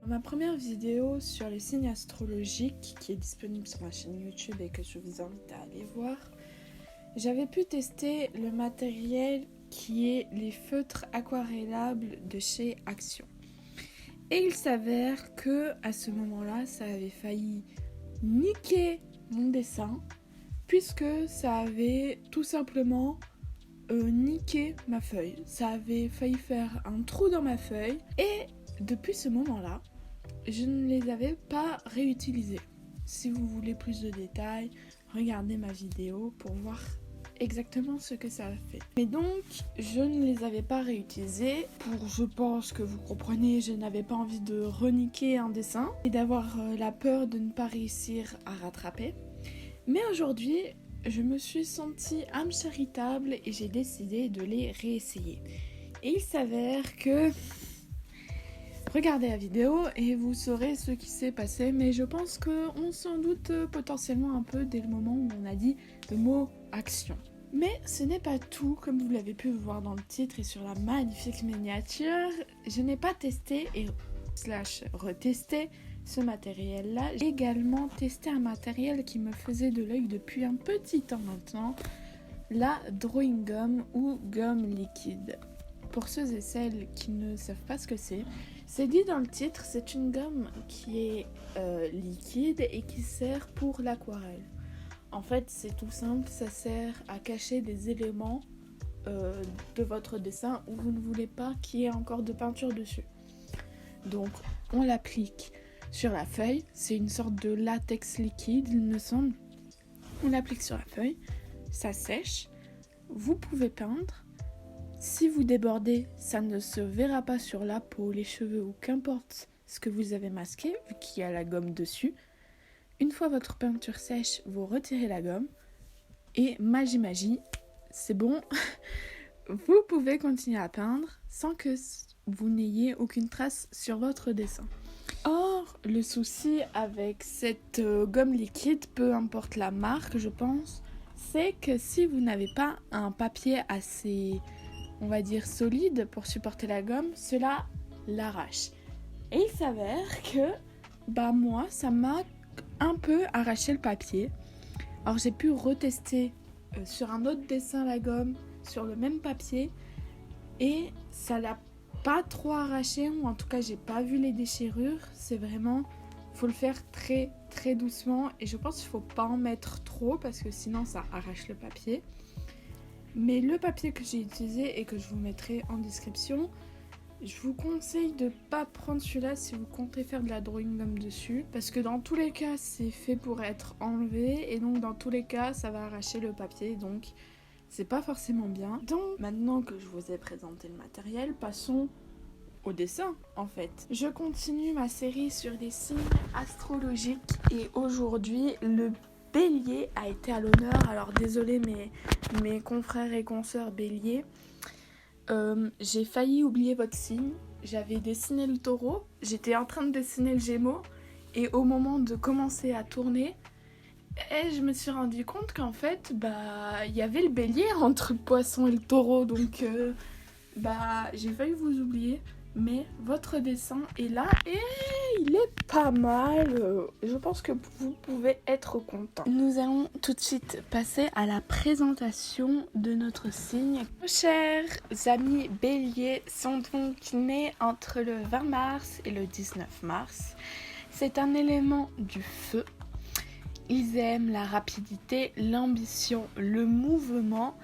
Ma première vidéo sur les signes astrologiques qui est disponible sur ma chaîne YouTube et que je vous invite à aller voir, j'avais pu tester le matériel qui est les feutres aquarellables de chez Action. Et il s'avère que à ce moment-là, ça avait failli niquer mon dessin puisque ça avait tout simplement niqué ma feuille. Ça avait failli faire un trou dans ma feuille et depuis ce moment-là, je ne les avais pas réutilisés. Si vous voulez plus de détails, regardez ma vidéo pour voir exactement ce que ça a fait. Mais donc, je ne les avais pas réutilisés pour, je pense que vous comprenez, je n'avais pas envie de reniquer un dessin et d'avoir la peur de ne pas réussir à rattraper. Mais aujourd'hui, je me suis sentie âme charitable et j'ai décidé de les réessayer. Et il s'avère que... Regardez la vidéo et vous saurez ce qui s'est passé, mais je pense qu'on s'en doute potentiellement un peu dès le moment où on a dit le mot action. Mais ce n'est pas tout, comme vous l'avez pu voir dans le titre et sur la magnifique miniature, je n'ai pas testé et retesté ce matériel-là. J'ai également testé un matériel qui me faisait de l'œil depuis un petit temps maintenant, la drawing gum ou gomme liquide. Pour ceux et celles qui ne savent pas ce que c'est dit dans le titre, c'est une gomme qui est liquide et qui sert pour l'aquarelle. En fait, c'est tout simple, ça sert à cacher des éléments de votre dessin où vous ne voulez pas qu'il y ait encore de peinture dessus. Donc, on l'applique sur la feuille, c'est une sorte de latex liquide, il me semble. On l'applique sur la feuille, ça sèche, vous pouvez peindre. Si vous débordez, ça ne se verra pas sur la peau, les cheveux ou qu'importe ce que vous avez masqué, vu qu'il y a la gomme dessus. Une fois votre peinture sèche, vous retirez la gomme et magie, c'est bon. Vous pouvez continuer à peindre sans que vous n'ayez aucune trace sur votre dessin. Or, le souci avec cette gomme liquide, peu importe la marque, je pense, c'est que si vous n'avez pas un papier assez... on va dire solide pour supporter la gomme, cela l'arrache. Et il s'avère que, moi, ça m'a un peu arraché le papier. Alors j'ai pu retester sur un autre dessin la gomme, sur le même papier, et ça l'a pas trop arraché, ou en tout cas j'ai pas vu les déchirures. C'est vraiment, faut le faire très très doucement, et je pense qu'il faut pas en mettre trop parce que sinon ça arrache le papier. Mais le papier que j'ai utilisé et que je vous mettrai en description, je vous conseille de ne pas prendre celui-là si vous comptez faire de la drawing gum dessus, parce que dans tous les cas c'est fait pour être enlevé et donc dans tous les cas ça va arracher le papier, donc c'est pas forcément bien. Donc maintenant que je vous ai présenté le matériel, passons au dessin en fait. Je continue ma série sur les signes astrologiques et aujourd'hui le Bélier a été à l'honneur. Alors désolé mes confrères et consoeurs Bélier, j'ai failli oublier votre signe. J'avais dessiné le taureau, j'étais en train de dessiner le Gémeaux et au moment de commencer à tourner, je me suis rendu compte qu'en fait il y avait le Bélier entre le poisson et le taureau, donc j'ai failli vous oublier. Mais votre dessin est là et il est pas mal. Je pense que vous pouvez être content. Nous allons tout de suite passer à la présentation de notre signe. Nos chers amis béliers sont donc nés entre le 20 mars et le 19 mars. C'est un élément du feu. Ils aiment la rapidité, l'ambition, le mouvement.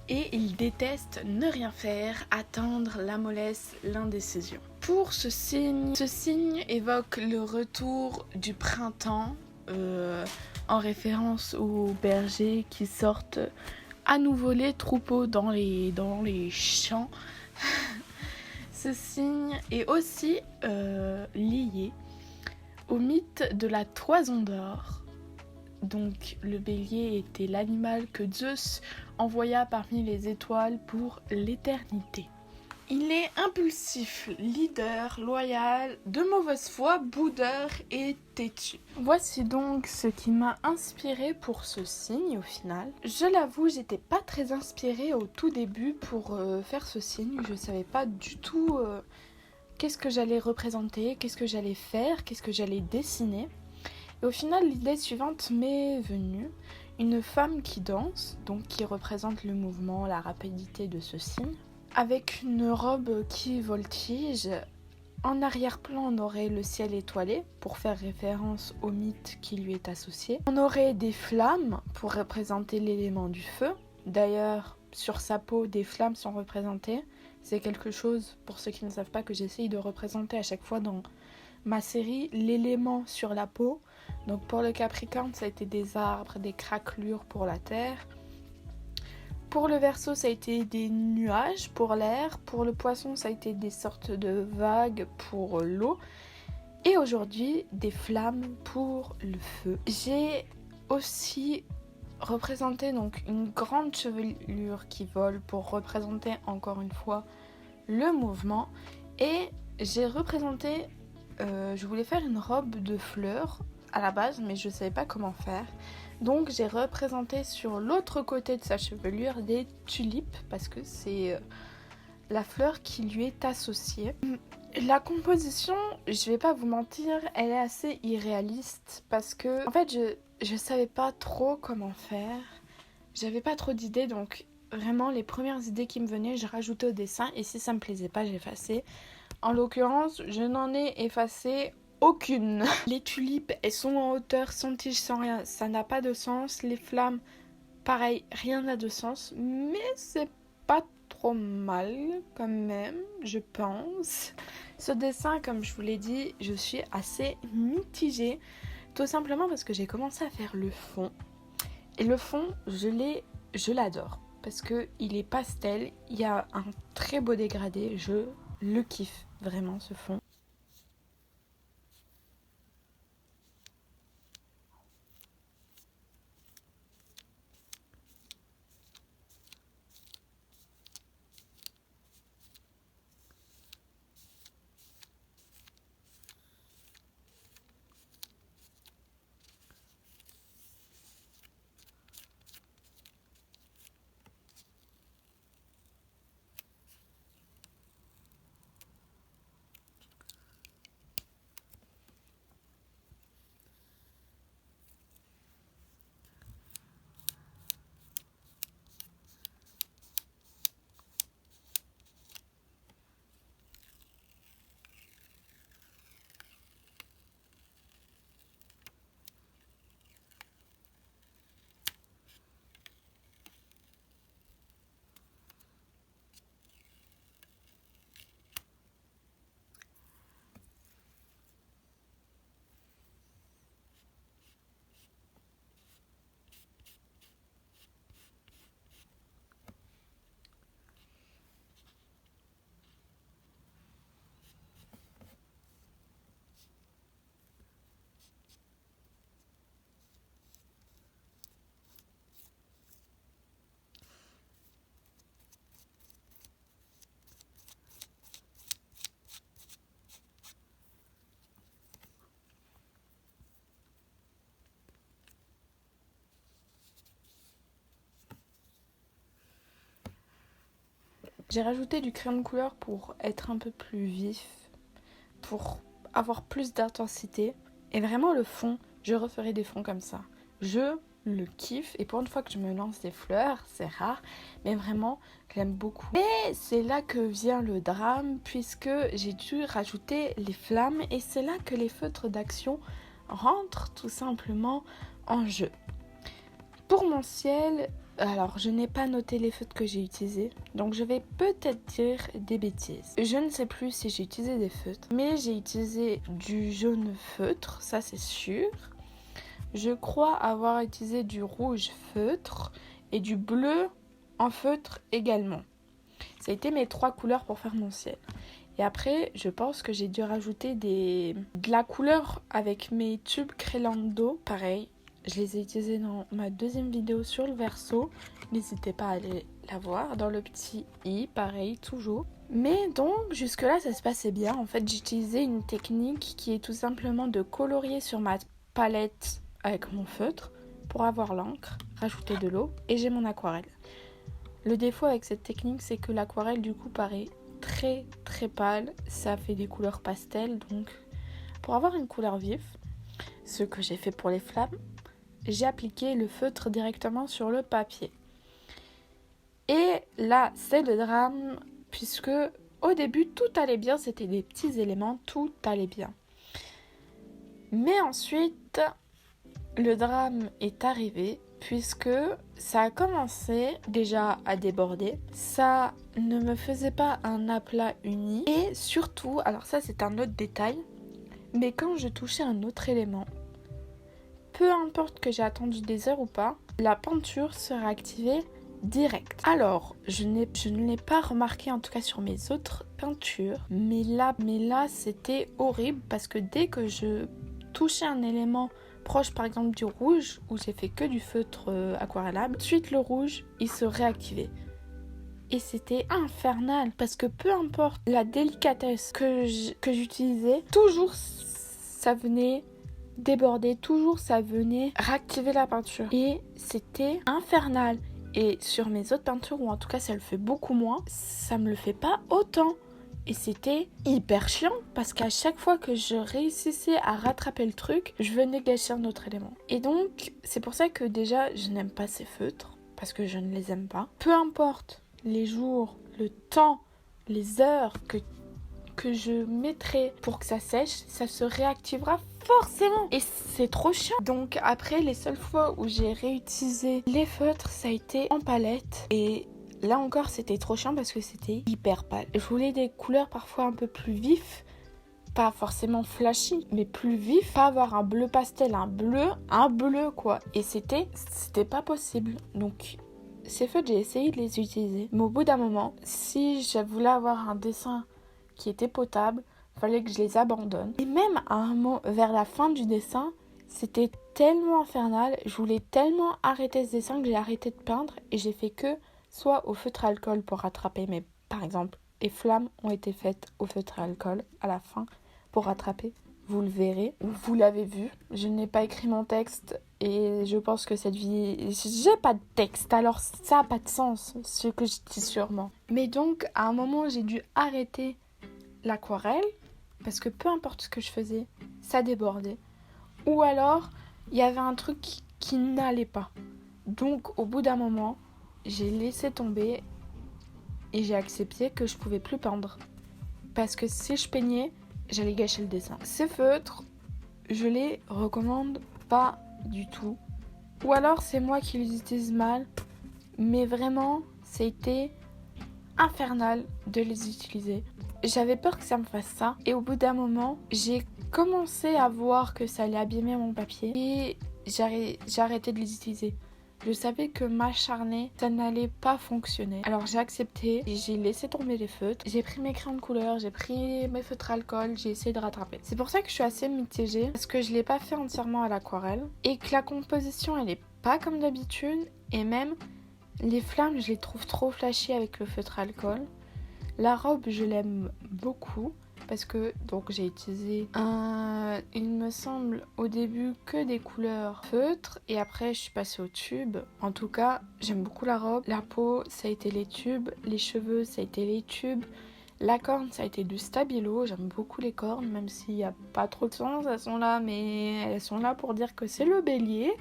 Et ils détestent ne rien faire, attendre la mollesse, l'indécision. Pour ce signe évoque le retour du printemps, en référence aux bergers qui sortent à nouveau les troupeaux dans les champs. Ce signe est aussi lié au mythe de la toison d'or. Donc le bélier était l'animal que Zeus envoya parmi les étoiles pour l'éternité. Il est impulsif, leader, loyal, de mauvaise foi, boudeur et têtu. Voici donc ce qui m'a inspirée pour ce signe au final. Je l'avoue, j'étais pas très inspirée au tout début pour faire ce signe. Je savais pas du tout qu'est-ce que j'allais représenter, qu'est-ce que j'allais faire, qu'est-ce que j'allais dessiner. Et au final, l'idée suivante m'est venue. Une femme qui danse, donc qui représente le mouvement, la rapidité de ce signe, avec une robe qui voltige. En arrière-plan, on aurait le ciel étoilé, pour faire référence au mythe qui lui est associé. On aurait des flammes, pour représenter l'élément du feu. D'ailleurs, sur sa peau, des flammes sont représentées. C'est quelque chose, pour ceux qui ne savent pas, que j'essaye de représenter à chaque fois dans ma série, l'élément sur la peau. Donc pour le Capricorne, ça a été des arbres, des craquelures pour la terre. Pour le Verseau, ça a été des nuages pour l'air. Pour le Poisson, ça a été des sortes de vagues pour l'eau. Et aujourd'hui, des flammes pour le feu. J'ai aussi représenté donc une grande chevelure qui vole pour représenter encore une fois le mouvement. Et j'ai représenté, je voulais faire une robe de fleurs à la base, mais je ne savais pas comment faire. Donc j'ai représenté sur l'autre côté de sa chevelure des tulipes, parce que c'est la fleur qui lui est associée. La composition, je vais pas vous mentir, elle est assez irréaliste, parce que en fait je savais pas trop comment faire. J'avais pas trop d'idées, donc vraiment les premières idées qui me venaient, je rajoutais au dessin, et si ça me plaisait pas, j'effaçais. En l'occurrence, je n'en ai effacé aucune. Les tulipes, elles sont en hauteur, sans tige, sans rien, ça n'a pas de sens. Les flammes, pareil, rien n'a de sens, mais c'est pas trop mal quand même, je pense. Ce dessin, comme je vous l'ai dit, je suis assez mitigée, tout simplement parce que j'ai commencé à faire le fond. Et le fond, je l'adore, parce qu'il est pastel, il y a un très beau dégradé, je le kiffe vraiment ce fond. J'ai rajouté du crayon de couleur pour être un peu plus vif, pour avoir plus d'intensité. Et vraiment le fond, je referai des fonds comme ça. Je le kiffe, et pour une fois que je me lance des fleurs, c'est rare, mais vraiment, je l'aime beaucoup. Et c'est là que vient le drame, puisque j'ai dû rajouter les flammes, et c'est là que les feutres d'action rentrent tout simplement en jeu. Pour mon ciel, alors je n'ai pas noté les feutres que j'ai utilisés, donc je vais peut-être dire des bêtises. Je ne sais plus si j'ai utilisé des feutres, mais j'ai utilisé du jaune feutre, ça c'est sûr. Je crois avoir utilisé du rouge feutre et du bleu en feutre également. Ça a été mes 3 couleurs pour faire mon ciel. Et après, je pense que j'ai dû rajouter de la couleur avec mes tubes Crelando, pareil. Je les ai utilisés dans ma deuxième vidéo sur le Verseau. N'hésitez pas à aller la voir. Dans le petit i, pareil, toujours. Mais donc, jusque-là, ça se passait bien. En fait, j'utilisais une technique qui est tout simplement de colorier sur ma palette avec mon feutre pour avoir l'encre, rajouter de l'eau, et j'ai mon aquarelle. Le défaut avec cette technique, c'est que l'aquarelle, du coup, paraît très très pâle, ça fait des couleurs pastel. Donc pour avoir une couleur vive, ce que j'ai fait pour les flammes, j'ai appliqué le feutre directement sur le papier. Et là, c'est le drame, puisque au début, tout allait bien, c'était des petits éléments, tout allait bien. Mais ensuite, le drame est arrivé, puisque ça a commencé déjà à déborder. Ça ne me faisait pas un aplat uni. Et surtout, alors ça c'est un autre détail, mais quand je touchais un autre élément, peu importe que j'ai attendu des heures ou pas, la peinture serait activée direct. Alors, je ne l'ai pas remarqué en tout cas sur mes autres peintures, mais là c'était horrible parce que dès que je touchais un élément proche par exemple du rouge, où j'ai fait que du feutre aquarellable, ensuite le rouge il se réactivait. Et c'était infernal parce que peu importe la délicatesse que j'utilisais, toujours ça venait déborder, toujours ça venait réactiver la peinture. Et c'était infernal. Et sur mes autres peintures, ou en tout cas ça le fait beaucoup moins, ça me le fait pas autant. Et c'était hyper chiant parce qu'à chaque fois que je réussissais à rattraper le truc, je venais gâcher un autre élément. Et donc c'est pour ça que déjà je n'aime pas ces feutres, parce que je ne les aime pas. Peu importe les jours, le temps, les heures que je mettrai pour que ça sèche, ça se réactivera forcément. Et c'est trop chiant. Donc après, les seules fois où j'ai réutilisé les feutres, ça a été en palette. Et là encore, c'était trop chiant parce que c'était hyper pâle. Je voulais des couleurs parfois un peu plus vives. Pas forcément flashy, mais plus vif. Pas avoir un bleu pastel, un bleu quoi. Et c'était pas possible. Donc ces feutres, j'ai essayé de les utiliser. Mais au bout d'un moment, si je voulais avoir un dessin qui était potable, fallait que je les abandonne. Et même à un moment, vers la fin du dessin, c'était tellement infernal, je voulais tellement arrêter ce dessin que j'ai arrêté de peindre et j'ai fait que soit au feutre à alcool pour rattraper, mais par exemple, les flammes ont été faites au feutre à alcool à la fin pour rattraper. Vous le verrez, ou vous l'avez vu. Je n'ai pas écrit mon texte et je pense que cette vie... J'ai pas de texte, alors ça n'a pas de sens, ce que je dis sûrement. Mais donc, à un moment, j'ai dû arrêter l'aquarelle parce que peu importe ce que je faisais, ça débordait. Ou alors, il y avait un truc qui n'allait pas. Donc, au bout d'un moment, j'ai laissé tomber et j'ai accepté que je pouvais plus peindre. Parce que si je peignais, j'allais gâcher le dessin. Ces feutres, je les recommande pas du tout. Ou alors, c'est moi qui les utilise mal. Mais vraiment, c'était infernal de les utiliser. J'avais peur que ça me fasse ça. Et au bout d'un moment, j'ai commencé à voir que ça allait abîmer mon papier. Et j'ai arrêté de les utiliser. Je savais que m'acharner, ça n'allait pas fonctionner. Alors j'ai accepté et j'ai laissé tomber les feutres. J'ai pris mes crayons de couleur, j'ai pris mes feutres à alcool, j'ai essayé de rattraper. C'est pour ça que je suis assez mitigée. Parce que je l'ai pas fait entièrement à l'aquarelle. Et que la composition, elle est pas comme d'habitude. Et même, les flammes, je les trouve trop flashy avec le feutre à alcool. La robe, je l'aime beaucoup parce que donc j'ai utilisé il me semble au début que des couleurs feutres et après je suis passée au tube. En tout cas, j'aime beaucoup la robe. La peau, ça a été les tubes. Les cheveux, ça a été les tubes. La corne, ça a été du Stabilo. J'aime beaucoup les cornes, même s'il n'y a pas trop de sens, elles sont là, mais elles sont là pour dire que c'est le bélier.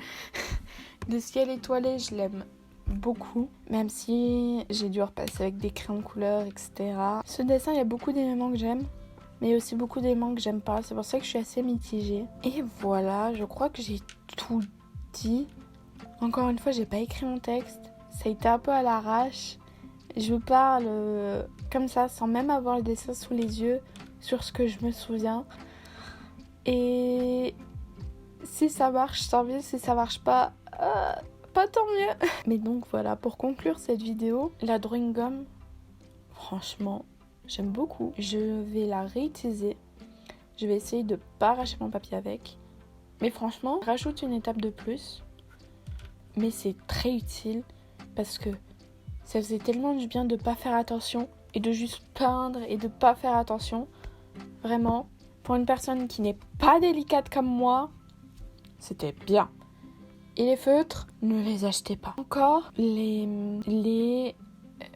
Le ciel étoilé, je l'aime beaucoup, même si j'ai dû repasser avec des crayons couleur, etc. Ce dessin, il y a beaucoup d'éléments que j'aime, mais il y a aussi beaucoup d'éléments que j'aime pas. C'est pour ça que je suis assez mitigée. Et voilà, je crois que j'ai tout dit. Encore une fois, j'ai pas écrit mon texte. Ça a été un peu à l'arrache. Je parle comme ça, sans même avoir le dessin sous les yeux, sur ce que je me souviens. Et si ça marche, tant mieux. Si ça marche pas... pas tant mieux. Mais donc voilà, pour conclure cette vidéo, la drawing gum, franchement, j'aime beaucoup. Je vais la réutiliser. Je vais essayer de pas arracher mon papier avec. Mais franchement, rajoute une étape de plus. Mais c'est très utile parce que ça faisait tellement du bien de pas faire attention et de juste peindre et de pas faire attention. Vraiment, pour une personne qui n'est pas délicate comme moi, c'était bien. Et les feutres, ne les achetez pas. Encore, les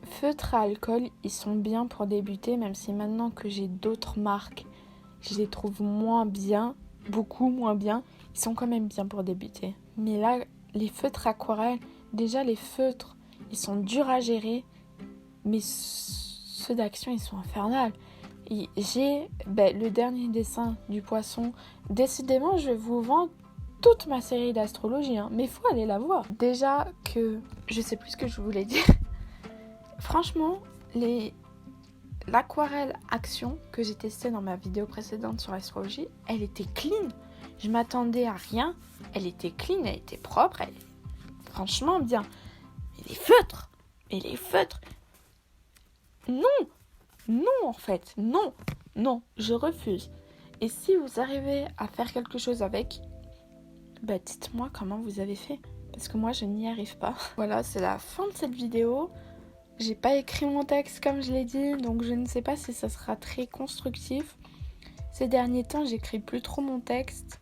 feutres à alcool, ils sont bien pour débuter, même si maintenant que j'ai d'autres marques, je les trouve moins bien, beaucoup moins bien. Ils sont quand même bien pour débuter. Mais là, les feutres aquarelles, déjà les feutres, ils sont durs à gérer, mais ceux d'action, ils sont infernales. Et j'ai le dernier dessin du poisson. Décidément, je vous vends toute ma série d'astrologie, hein, mais il faut aller la voir. Déjà que, je sais plus ce que je voulais dire. Franchement, l'aquarelle action que j'ai testée dans ma vidéo précédente sur l'astrologie, elle était clean. Je m'attendais à rien. Elle était clean, elle était propre, elle est franchement bien. Mais les feutres, non en fait, non, je refuse. Et si vous arrivez à faire quelque chose avec, dites-moi comment vous avez fait, parce que moi je n'y arrive pas. Voilà, c'est la fin de cette vidéo. J'ai pas écrit mon texte comme je l'ai dit, donc je ne sais pas si ça sera très constructif. Ces derniers temps, j'écris plus trop mon texte,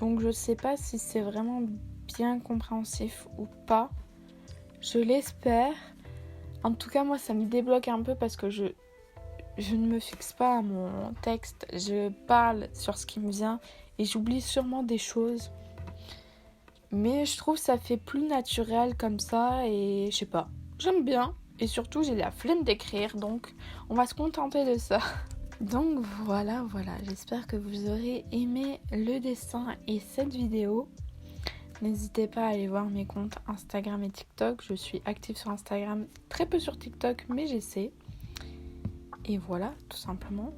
donc je sais pas si c'est vraiment bien compréhensif ou pas. Je l'espère. En tout cas, moi, ça me débloque un peu parce que je ne me fixe pas à mon texte. Je parle sur ce qui me vient et j'oublie sûrement des choses. Mais je trouve que ça fait plus naturel comme ça et je sais pas. J'aime bien. Et surtout, j'ai la flemme d'écrire, donc on va se contenter de ça. Donc voilà. J'espère que vous aurez aimé le dessin et cette vidéo. N'hésitez pas à aller voir mes comptes Instagram et TikTok. Je suis active sur Instagram, très peu sur TikTok, mais j'essaie. Et voilà, tout simplement.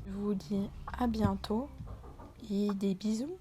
Je vous dis à bientôt et des bisous.